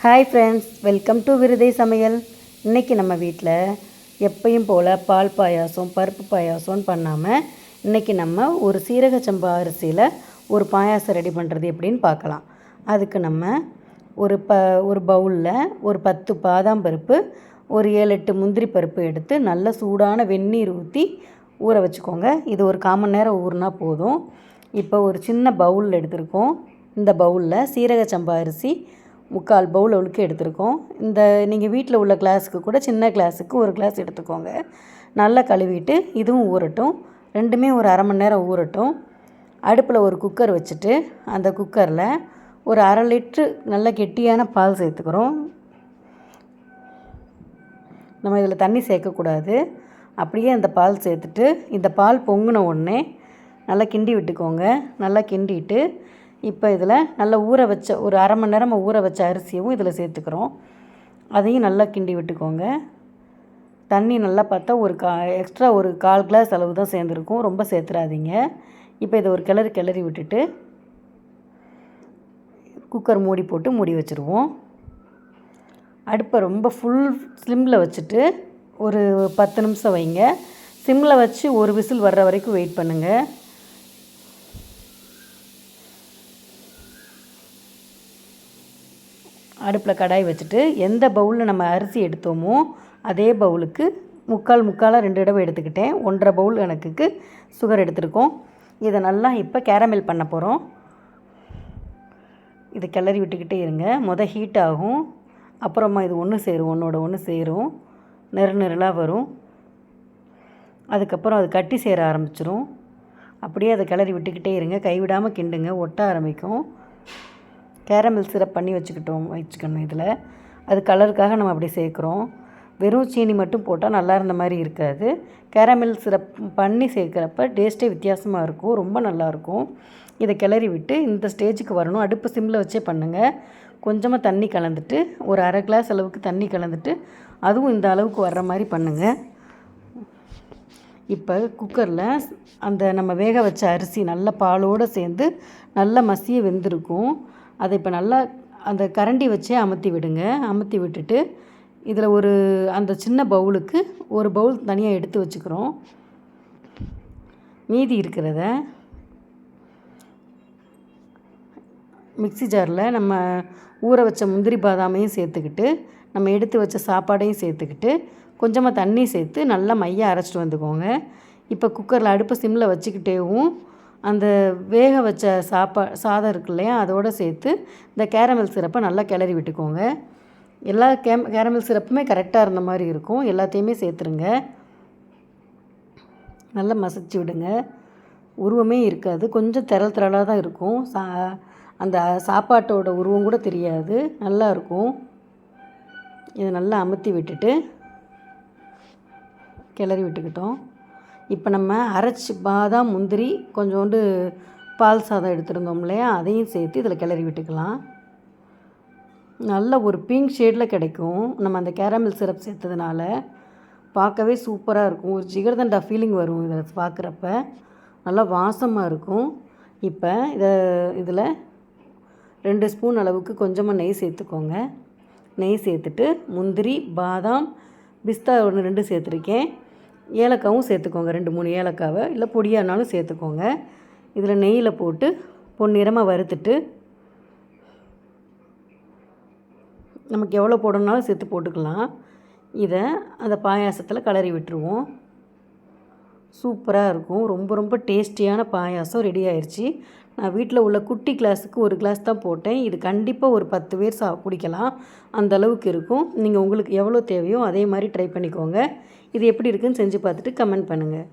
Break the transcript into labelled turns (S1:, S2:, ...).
S1: Hi friends, welcome to விருதை சமையல். இன்றைக்கி நம்ம வீட்டில் எப்பயும் போல் பால் பாயாசம் பருப்பு பாயாசம்னு பண்ணாமல் இன்றைக்கி நம்ம ஒரு சீரக சம்பா அரிசியில் ஒரு பாயாசம் ரெடி பண்ணுறது எப்படின்னு பார்க்கலாம். அதுக்கு நம்ம ஒரு பவுலில் ஒரு 10 பாதாம் பருப்பு, ஒரு 7-8 முந்திரி பருப்பு எடுத்து நல்ல சூடான வெந்நீர் ஊற்றி ஊற வச்சுக்கோங்க. இது ஒரு 1/4 மணி நேரம் ஊறினா போதும். இப்போ ஒரு சின்ன பவுல் எடுத்திருக்கோம். இந்த பவுலில் சீரக சம்பா அரிசி 3/4 பவுல் அளவுக்கு எடுத்துருக்கோம். இந்த நீங்கள் வீட்டில் உள்ள கிளாஸுக்கு கூட சின்ன கிளாஸுக்கு ஒரு கிளாஸ் எடுத்துக்கோங்க. நல்லா கழுவிட்டு இதுவும் ஊறட்டும். ரெண்டுமே ஒரு 1/2 மணி நேரம் ஊறட்டும். அடுப்பில் ஒரு குக்கர் வச்சுட்டு அந்த குக்கரில் ஒரு 1/2 லிட்ரு நல்ல கெட்டியான பால் சேர்த்துக்கிறோம். நம்ம இதில் தண்ணி சேர்க்கக்கூடாது. அப்படியே அந்த பால் சேர்த்துட்டு இந்த பால் பொங்கின உடனே நல்லா கிண்டி விட்டுக்கோங்க. நல்லா கிண்டிட்டு இப்போ இதில் நல்லா ஊற வச்ச ஒரு 1/2 மணி நேரமாக ஊற வச்ச அரிசியும் இதில் சேர்த்துக்கிறோம். அதையும் நல்லா கிண்டி விட்டுக்கோங்க. தண்ணி நல்லா பார்த்தா எக்ஸ்ட்ரா ஒரு 1/4 கிளாஸ் அளவு தான் சேர்ந்துருக்கும், ரொம்ப சேர்த்துறாதீங்க. இப்போ இதை ஒரு கிளறி விட்டுட்டு குக்கர் மூடி போட்டு மூடி வச்சுருவோம். அடுப்பை ரொம்ப ஃபுல் ஸ்லிம்மில் வச்சுட்டு ஒரு 10 நிமிஷம் வைங்க. சிம்மில் வச்சு ஒரு விசில் வர்ற வரைக்கும் வெயிட் பண்ணுங்கள். அடுப்பில் கடாய் வச்சுட்டு எந்த பவுலில் நம்ம அரிசி எடுத்தோமோ அதே பவுலுக்கு முக்காலாக 2 தடவை எடுத்துக்கிட்டேன். 1/2 பவுல் கணக்குக்கு சுகர் எடுத்துருக்கோம். இதை நல்லா இப்போ கேரமல் பண்ண போகிறோம். இதை கிளறி விட்டுக்கிட்டே இருங்க. ஹீட் ஆகும், அப்புறமா இது ஒன்றோட ஒன்று சேரும், நிரலாக வரும். அதுக்கப்புறம் அது கட்டி சேர ஆரம்பிச்சிரும். அப்படியே அதை கிளறி விட்டுக்கிட்டே இருங்க, கைவிடாமல் கிண்டுங்க, ஒட்ட ஆரம்பிக்கும். கேரமல் சிரப் பண்ணி வச்சுக்கணும். இதில் அது கலருக்காக நம்ம அப்படி சேர்க்குறோம். வெறும் சீனி மட்டும் போட்டால் நல்லா இருந்த மாதிரி இருக்காது. கேரமல் சிரப் பண்ணி சேர்க்குறப்ப டேஸ்ட்டே வித்தியாசமாக இருக்கும், ரொம்ப நல்லாயிருக்கும். இதை கிளறி விட்டு இந்த ஸ்டேஜுக்கு வரணும். அடுப்பு சிம்மில் வச்சே பண்ணுங்கள். கொஞ்சமாக தண்ணி கலந்துட்டு ஒரு 1/2 கிளாஸ் அளவுக்கு தண்ணி கலந்துட்டு அதுவும் இந்த அளவுக்கு வர்ற மாதிரி பண்ணுங்கள். இப்போ குக்கரில் அந்த நம்ம வேக வச்ச அரிசி நல்ல பாலோடு சேர்ந்து நல்லா மசிய வெந்திருக்கும். அதை இப்போ நல்லா அந்த கரண்டி வச்சே அமுத்தி விடுங்க. அமுத்தி விட்டுட்டு இதில் அந்த சின்ன பவுலுக்கு ஒரு பவுல் தனியாக எடுத்து வச்சுக்கிறோம். மீதி இருக்கிறத மிக்ஸி ஜாரில் நம்ம ஊற வச்ச முந்திரி பாதாமையும் சேர்த்துக்கிட்டு நம்ம எடுத்து வச்ச சாப்பாடையும் சேர்த்துக்கிட்டு கொஞ்சமாக தண்ணி சேர்த்து நல்லா மையாக அரைச்சிட்டு வந்துக்கோங்க. இப்போ குக்கரில் அடுப்பு சிம்மில் வச்சுக்கிட்டேவும் அந்த வேக வச்ச சாதம் இருக்கு இல்லையா, அதோடு சேர்த்து இந்த கேரமல் சிரப்பை நல்லா கிளறி விட்டுக்கோங்க. எல்லா கேரமல் சிரப்புமே கரெக்டாக இருந்த மாதிரி இருக்கும். எல்லாத்தையுமே சேர்த்துருங்க. நல்லா மசிச்சு விடுங்க. உருவமே இருக்காது, கொஞ்சம் திரளாக தான் இருக்கும். அந்த சாப்பாட்டோட உருவம் கூட தெரியாது, நல்லா இருக்கும். இதை நல்லா அமுத்தி விட்டுட்டு கிளறி விட்டுக்கிட்டோம். இப்போ நம்ம அரைச்சி பாதாம் முந்திரி கொஞ்சோண்டு பால் சாதம் எடுத்துருந்தோம் இல்லையா, அதையும் சேர்த்து இதில் கிளறி விட்டுக்கலாம். நல்ல ஒரு பிங்க் ஷேடில் கிடைக்கும். நம்ம அந்த கேரமல் சிரப் சேர்த்ததுனால பார்க்கவே சூப்பராக இருக்கும். ஒரு ஜிகர்தண்டா ஃபீலிங் வரும் இதில் பார்க்குறப்ப, நல்லா வாசமாக இருக்கும். இப்போ இதில் 2 ஸ்பூன் அளவுக்கு கொஞ்சமாக நெய் சேர்த்துக்கோங்க. நெய் சேர்த்துட்டு முந்திரி பாதாம் பிஸ்தா 1-2 சேர்த்துருக்கேன். ஏலக்காவும் சேர்த்துக்கோங்க, 2-3 ஏலக்காவை, இல்லை பொடியானாலும் சேர்த்துக்கோங்க. இதில் நெய்யில் போட்டு பொன்னிறமாக வறுத்துட்டு நமக்கு எவ்வளோ போடணுனாலும் சேர்த்து போட்டுக்கலாம். இதை அந்த பாயாசத்தில் கிளறி விட்டுருவோம். சூப்பராக இருக்கும். ரொம்ப டேஸ்டியான பாயாசம் ரெடி ஆயிடுச்சு. நான் வீட்டில் உள்ள குட்டி கிளாஸுக்கு ஒரு கிளாஸ் தான் போட்டேன். இது கண்டிப்பாக ஒரு 10 பேர் குடிக்கலாம், அந்த அளவுக்கு இருக்கும். நீங்கள் உங்களுக்கு எவ்வளோ தேவையோ அதே மாதிரி ட்ரை பண்ணிக்கோங்க. இது எப்படி இருக்குதுன்னு செஞ்சு பார்த்துட்டு கமெண்ட் பண்ணுங்கள்.